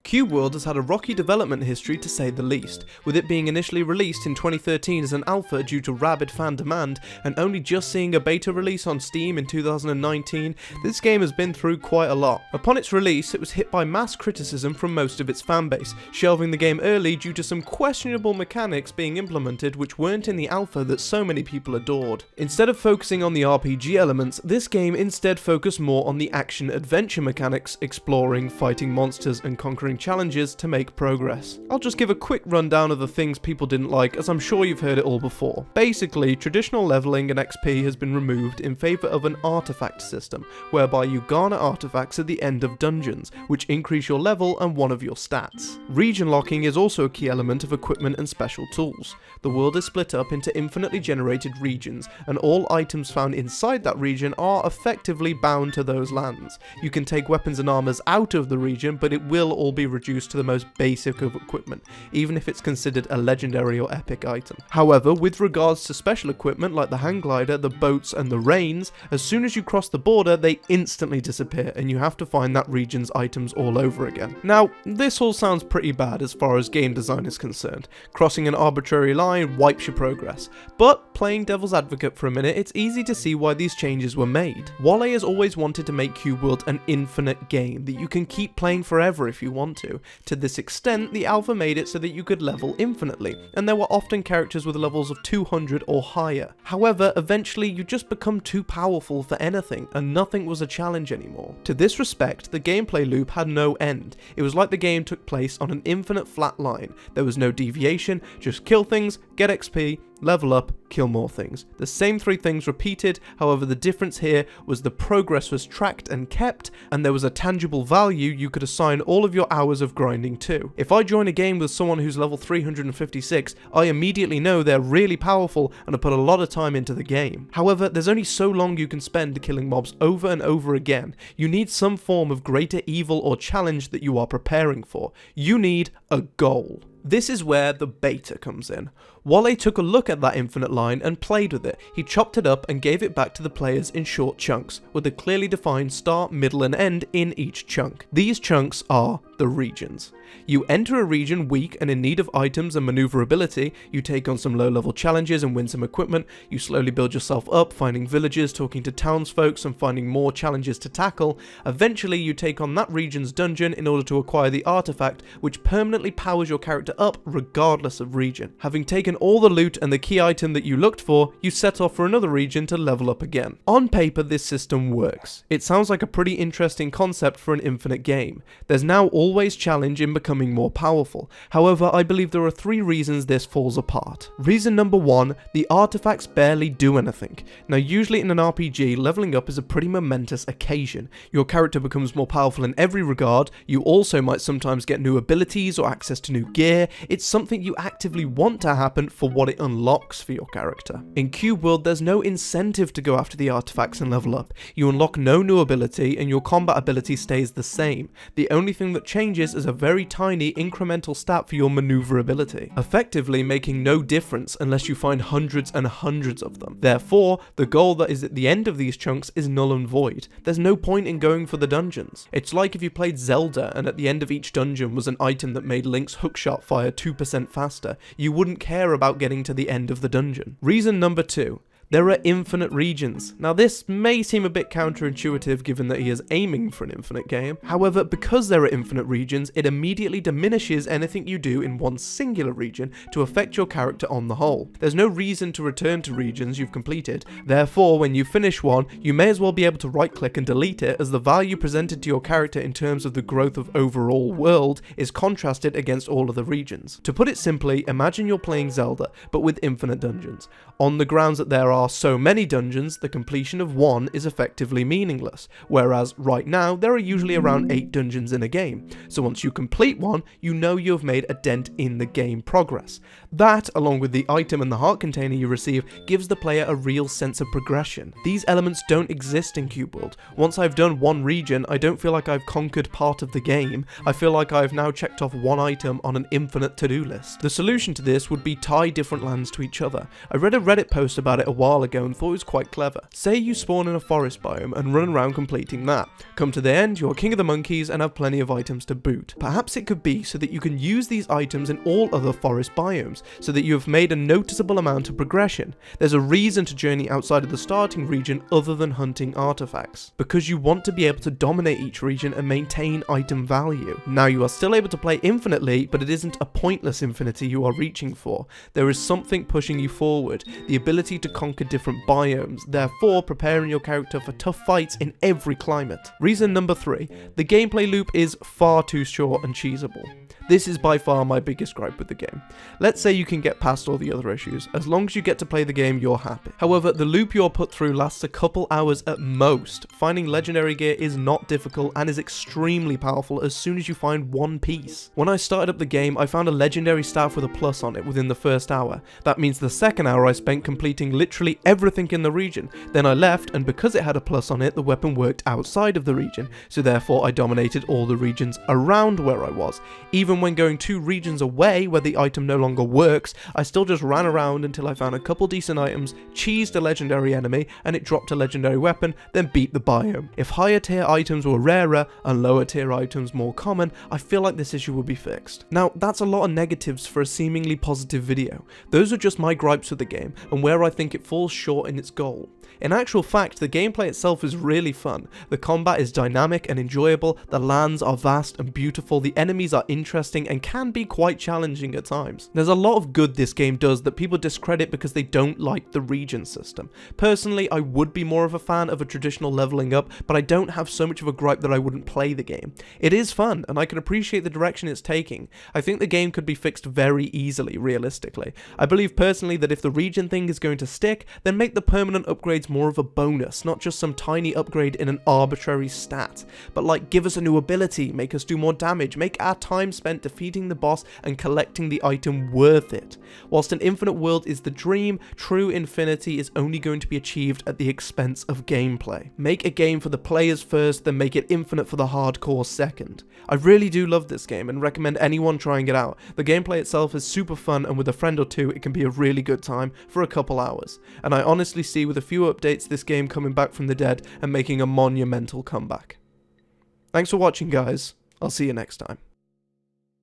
Cube World has had a rocky development history to say the least, with it being initially released in 2013 as an alpha due to rabid fan demand, and only just seeing a beta release on Steam in 2019, this game has been through quite a lot. Upon its release, it was hit by mass criticism from most of its fanbase, shelving the game early due to some questionable mechanics being implemented which weren't in the alpha that so many people adored. Instead of focusing on the RPG elements, this game instead focused more on the action-adventure mechanics, exploring, fighting monsters, and conquering challenges to make progress. I'll just give a quick rundown of the things people didn't like, as I'm sure you've heard it all before. Basically, traditional leveling and XP has been removed in favour of an artifact system, whereby you garner artifacts at the end of dungeons, which increase your level and one of your stats. Region locking is also a key element of equipment and special tools. The world is split up into infinitely generated regions, and all items found inside that region are effectively bound to those lands. You can take weapons and armors out of the region, but it will all be reduced to the most basic of equipment, even if it's considered a legendary or epic item. However, with regards to special equipment like the hang glider, the boats and the reins, as soon as you cross the border they instantly disappear and you have to find that region's items all over again. Now, this all sounds pretty bad as far as game design is concerned. Crossing an arbitrary line wipes your progress, but playing devil's advocate for a minute, it's easy to see why these changes were made. Wale has always wanted to make Cube World an infinite game that you can keep playing forever if you want to. To this extent, the alpha made it so that you could level infinitely, and there were often characters with levels of 200 or higher. However, eventually you just become too powerful for anything, and nothing was a challenge anymore. To this respect, the gameplay loop had no end. It was like the game took place on an infinite flat line. There was no deviation, just kill things, get XP, level up, kill more things. The same three things repeated, however the difference here was the progress was tracked and kept, and there was a tangible value you could assign all of your hours of grinding to. If I join a game with someone who's level 356, I immediately know they're really powerful and have put a lot of time into the game. However, there's only so long you can spend killing mobs over and over again. You need some form of greater evil or challenge that you are preparing for. You need a goal. This is where the beta comes in. Wale took a look at that infinite line and played with it. He chopped it up and gave it back to the players in short chunks, with a clearly defined start, middle and end in each chunk. These chunks are the regions. You enter a region weak and in need of items and maneuverability, you take on some low level challenges and win some equipment, you slowly build yourself up, finding villages, talking to townsfolk and finding more challenges to tackle. Eventually you take on that region's dungeon in order to acquire the artifact which permanently powers your character up regardless of region. Having taken all the loot and the key item that you looked for, you set off for another region to level up again. On paper this system works. It sounds like a pretty interesting concept for an infinite game. There's now always challenge in becoming more powerful. However, I believe there are three reasons this falls apart. Reason number one, the artifacts barely do anything. Now usually in an RPG, leveling up is a pretty momentous occasion. Your character becomes more powerful in every regard, you also might sometimes get new abilities or access to new gear. It's something you actively want to happen for what it unlocks for your character. In Cube World, there's no incentive to go after the artifacts and level up. You unlock no new ability and your combat ability stays the same. The only thing that changes is a very tiny incremental stat for your maneuverability, effectively making no difference unless you find hundreds and hundreds of them. Therefore, the goal that is at the end of these chunks is null and void. There's no point in going for the dungeons. It's like if you played Zelda and at the end of each dungeon was an item that made Link's hookshot fire 2% faster. You wouldn't care about getting to the end of the dungeon. Reason number two. There are infinite regions. Now this may seem a bit counterintuitive given that he is aiming for an infinite game. However, because there are infinite regions, it immediately diminishes anything you do in one singular region to affect your character on the whole. There's no reason to return to regions you've completed. Therefore, when you finish one, you may as well be able to right click and delete it, as the value presented to your character in terms of the growth of overall world is contrasted against all of the regions. To put it simply, imagine you're playing Zelda, but with infinite dungeons. On the grounds that there are so many dungeons, the completion of one is effectively meaningless, whereas right now there are usually around 8 dungeons in a game, so once you complete one, you know you have made a dent in the game progress. That, along with the item and the heart container you receive, gives the player a real sense of progression. These elements don't exist in Cube World. Once I've done one region, I don't feel like I've conquered part of the game. I feel like I've now checked off one item on an infinite to-do list. The solution to this would be tie different lands to each other. I read a Reddit post about it a while while ago and thought it was quite clever. Say you spawn in a forest biome and run around completing that. Come to the end, you're king of the monkeys and have plenty of items to boot. Perhaps it could be so that you can use these items in all other forest biomes, so that you have made a noticeable amount of progression. There's a reason to journey outside of the starting region other than hunting artifacts, because you want to be able to dominate each region and maintain item value. Now you are still able to play infinitely, but it isn't a pointless infinity you are reaching for. There is something pushing you forward, the ability to conquer different biomes, therefore preparing your character for tough fights in every climate. Reason number 3, the gameplay loop is far too short and cheesable. This is by far my biggest gripe with the game. Let's say you can get past all the other issues. As long as you get to play the game, you're happy. However, the loop you're put through lasts a couple hours at most. Finding legendary gear is not difficult and is extremely powerful as soon as you find one piece. When I started up the game, I found a legendary staff with a plus on it within the first hour. That means the second hour I spent completing literally everything in the region. Then I left, and because it had a plus on it, the weapon worked outside of the region, so therefore I dominated all the regions around where I was. Even when going 2 regions away where the item no longer works, I still just ran around until I found a couple decent items, cheesed a legendary enemy, and it dropped a legendary weapon, then beat the biome. If higher tier items were rarer and lower tier items more common, I feel like this issue would be fixed. Now, that's a lot of negatives for a seemingly positive video. Those are just my gripes with the game and where I think it falls short in its goal. In actual fact, the gameplay itself is really fun. The combat is dynamic and enjoyable, the lands are vast and beautiful, the enemies are interesting and can be quite challenging at times. There's a lot of good this game does that people discredit because they don't like the region system. Personally, I would be more of a fan of a traditional leveling up, but I don't have so much of a gripe that I wouldn't play the game. It is fun, and I can appreciate the direction it's taking. I think the game could be fixed very easily, realistically. I believe personally that if the region thing is going to stick, then make the permanent upgrades more of a bonus, not just some tiny upgrade in an arbitrary stat, but like give us a new ability, make us do more damage, make our time spent defeating the boss and collecting the item worth it. Whilst an infinite world is the dream, true infinity is only going to be achieved at the expense of gameplay. Make a game for the players first, then make it infinite for the hardcore second. I really do love this game and recommend anyone trying it out. The gameplay itself is super fun, and with a friend or two it can be a really good time for a couple hours, and I honestly see with a few updates this game coming back from the dead and making a monumental comeback. Thanks for watching, guys. I'll see you next time.